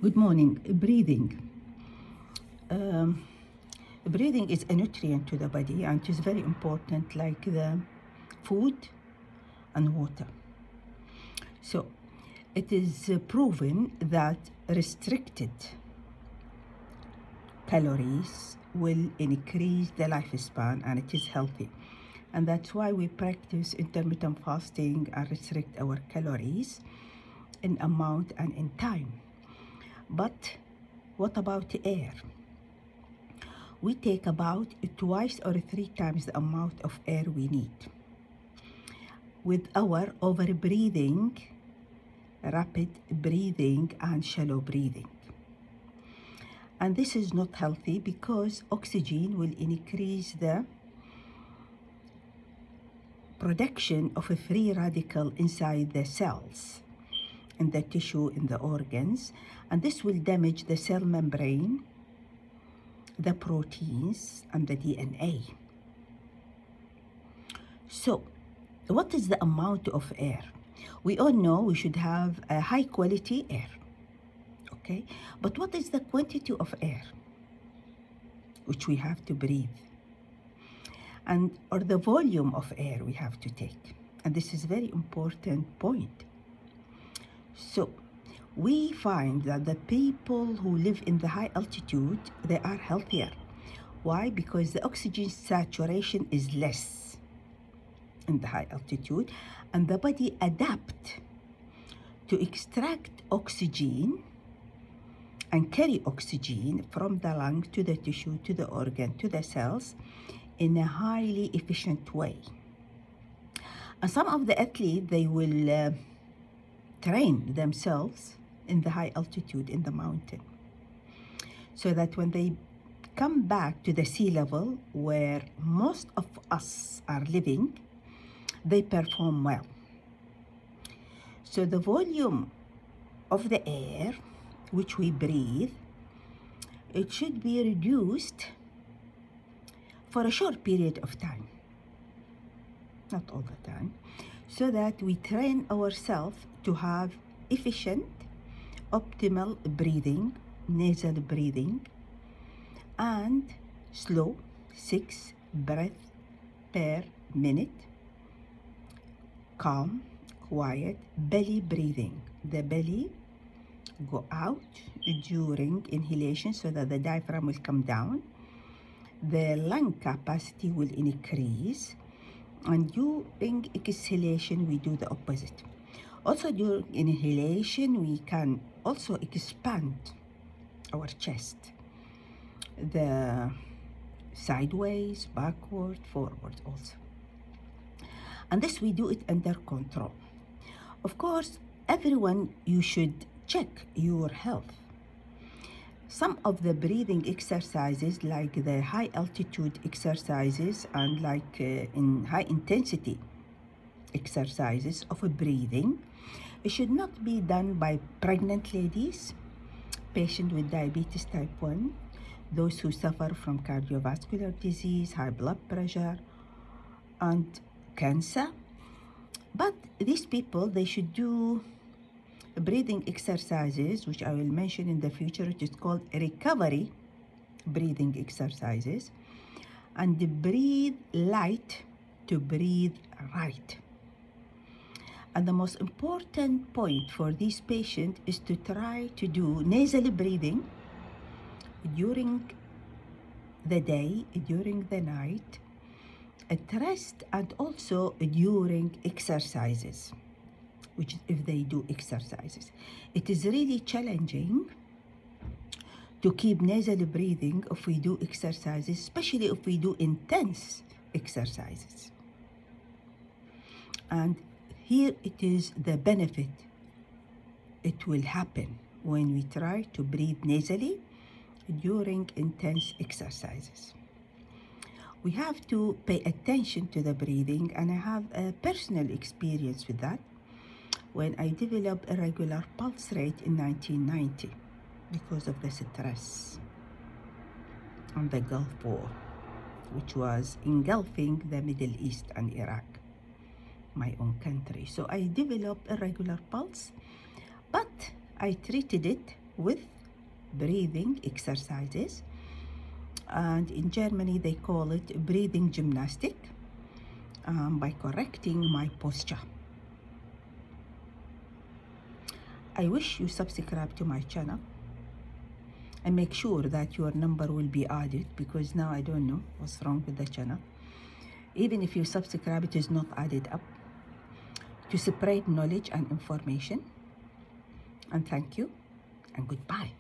Good morning. Breathing. Um, Breathing is a nutrient to the body and it is very important, like the food and water. So, it is proven that restricted calories will increase the lifespan and it is healthy. And that's why we practice intermittent fasting and restrict our calories in amount and in time. But what about air? We take about twice or 3 times the amount of air we need. With our over-breathing, rapid breathing, and shallow breathing. And this is not healthy because oxygen will increase the production of a free radical inside the cells, in the tissue, in the organs, and this will damage the cell membrane, the proteins, and the DNA. So, what is the amount of air? We all know we should have a high quality air, okay? But what is the quantity of air which we have to breathe? Or the volume of air we have to take? And this is a very important point. So, we find that the people who live in the high altitude, they are healthier. Why? Because the oxygen saturation is less in the high altitude, and the body adapt to extract oxygen and carry oxygen from the lung to the tissue, to the organ, to the cells in a highly efficient way. And some of the athletes, they will train themselves in the high altitude in the mountain, so that when they come back to the sea level where most of us are living, they perform well. So the volume of the air which we breathe, it should be reduced for a short period of time, not all the time, so that we train ourselves to have efficient, optimal breathing, nasal breathing, and slow 6 breaths per minute, calm, quiet, belly breathing. The belly go out during inhalation so that the diaphragm will come down. The lung capacity will increase, and during exhalation we do the opposite. Also during inhalation we can also expand our chest, the sideways, backward, forward also. And this we do it under control. Of course, everyone, you should check your health. Some of the breathing exercises, like the high altitude exercises and like in high intensity exercises of breathing, it should not be done by pregnant ladies, patients with diabetes type 1, those who suffer from cardiovascular disease, high blood pressure, and cancer. But these people, they should do breathing exercises, which I will mention in the future, which is called recovery breathing exercises, and breathe light to breathe right. And the most important point for this patient is to try to do nasal breathing during the day, during the night, at rest, and also during exercises, which if they do exercises. It is really challenging to keep nasal breathing if we do exercises, especially if we do intense exercises. And here it is the benefit. It will happen when we try to breathe nasally during intense exercises. We have to pay attention to the breathing, and I have a personal experience with that when I developed irregular pulse rate in 1990 because of the stress on the Gulf War, which was engulfing the Middle East and Iraq, my own country. So I developed irregular pulse, but I treated it with breathing exercises. And in Germany, they call it breathing gymnastic, by correcting my posture. I wish you subscribe to my channel and make sure that your number will be added, because now I don't know what's wrong with the channel. Even if you subscribe, it is not added up, to spread knowledge and information. And thank you and goodbye.